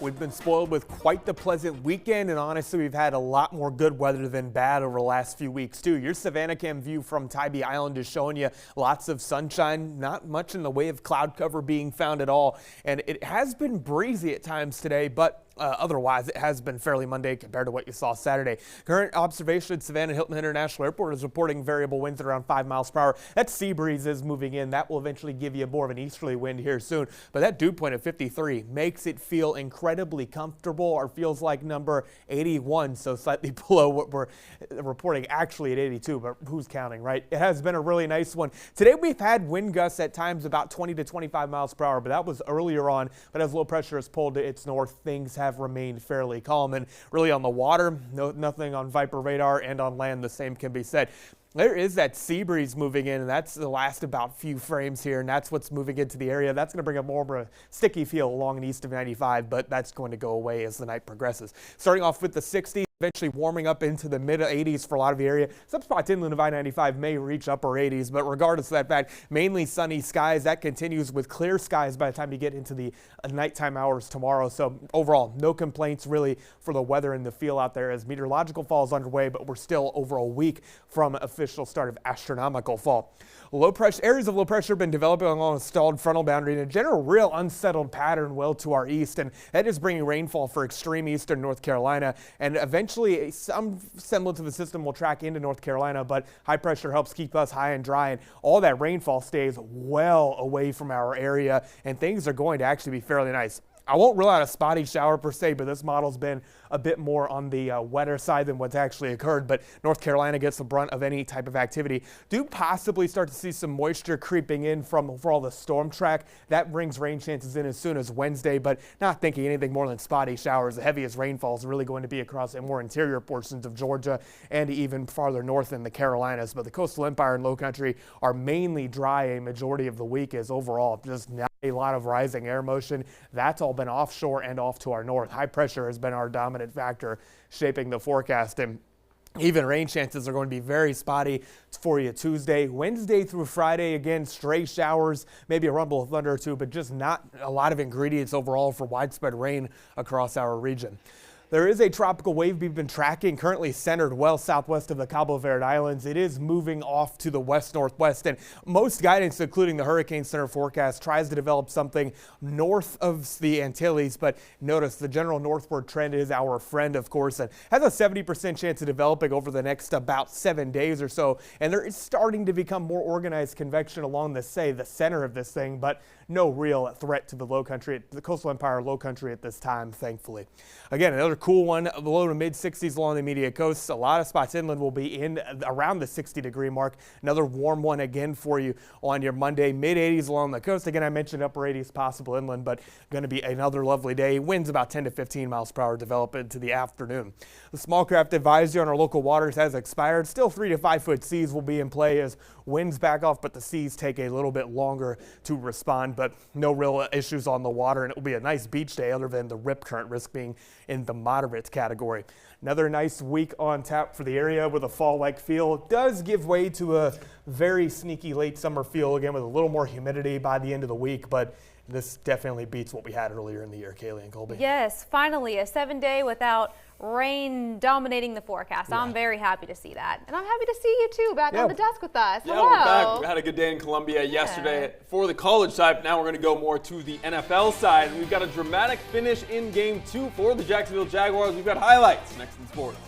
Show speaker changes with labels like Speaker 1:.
Speaker 1: We've been spoiled with quite the pleasant weekend, and honestly, we've had a lot more good weather than bad over the last few weeks, too. Your Savannah Cam view from Tybee Island is showing you lots of sunshine, not much in the way of cloud cover being found at all. And it has been breezy at times today, but otherwise, it has been fairly Monday compared to what you saw Saturday. Current observation at Savannah Hilton International Airport is reporting variable winds at around 5 miles per hour. That sea breeze is moving in. That will eventually give you more of an easterly wind here soon. But that dew point at 53 makes it feel incredibly comfortable, or feels like number 81, so slightly below what we're reporting actually at 82, but who's counting, right? It has been a really nice one. Today we've had wind gusts at times about 20 to 25 miles per hour, but that was earlier on. But as low pressure has pulled to its north, things have remained fairly calm, and really on the water, nothing on Viper radar, and on land the same can be said. There is that sea breeze moving in, and that's the last about few frames here, and that's what's moving into the area. That's going to bring up more of a sticky feel along and east of 95, but that's going to go away as the night progresses. Starting off with the 60s, eventually warming up into the mid 80s for a lot of the area. Some spots inland of I-95 may reach upper 80s, but regardless of that fact, mainly sunny skies. That continues with clear skies by the time you get into the nighttime hours tomorrow. So overall, no complaints really for the weather and the feel out there as meteorological fall is underway, but we're still over a week from official start of astronomical fall. Low pressure areas of low pressure have been developing along a stalled frontal boundary in a general real unsettled pattern well to our east, and that is bringing rainfall for extreme eastern North Carolina, and eventually some semblance of a system will track into North Carolina, but high pressure helps keep us high and dry, and all that rainfall stays well away from our area, and things are going to actually be fairly nice. I won't rule out a spotty shower per se, but this model's been a bit more on the wetter side than what's actually occurred. But North Carolina gets the brunt of any type of activity. Do possibly start to see some moisture creeping in for all the storm track. That brings rain chances in as soon as Wednesday, but not thinking anything more than spotty showers. The heaviest rainfall is really going to be across the more interior portions of Georgia and even farther north in the Carolinas. But the coastal empire and low country are mainly dry a majority of the week, as overall just not a lot of rising air motion. That's all been offshore and off to our north. High pressure has been our dominant factor shaping the forecast, and even rain chances are going to be very spotty for you Tuesday. Wednesday through Friday, again, stray showers, maybe a rumble of thunder or two, but just not a lot of ingredients overall for widespread rain across our region. There is a tropical wave we've been tracking, currently centered well southwest of the Cabo Verde Islands. It is moving off to the west-northwest, and most guidance, including the Hurricane Center forecast, tries to develop something north of the Antilles, but notice the general northward trend is our friend, of course, and has a 70% chance of developing over the next about 7 days or so, and there is starting to become more organized convection along the center of this thing, but no real threat to the low country, the coastal empire low country at this time, thankfully. Again, another cool one, the low to mid 60s along the immediate coast. A lot of spots inland will be in around the 60-degree mark. Another warm one again for you on your Monday. Mid 80s along the coast. Again, I mentioned upper 80s possible inland, but going to be another lovely day. Winds about 10 to 15 miles per hour develop into the afternoon. The small craft advisory on our local waters has expired. Still 3 to 5 foot seas will be in play as winds back off, but the seas take a little bit longer to respond, but no real issues on the water, and it will be a nice beach day other than the rip current risk being in the moderate category. Another nice week on tap for the area with a fall-like feel. It does give way to a very sneaky late summer feel again with a little more humidity by the end of the week, but this definitely beats what we had earlier in the year, Kaylee and Colby.
Speaker 2: Yes, finally a 7-day without rain dominating the forecast. Yeah. I'm very happy to see that. And I'm happy to see you too back on the desk with us.
Speaker 3: Yeah,
Speaker 2: hello.
Speaker 3: we're back. We had a good day in Columbia yesterday for the college side. Now we're going to go more to the NFL side. We've got a dramatic finish in Game 2 for the Jacksonville Jaguars. We've got highlights next in sports.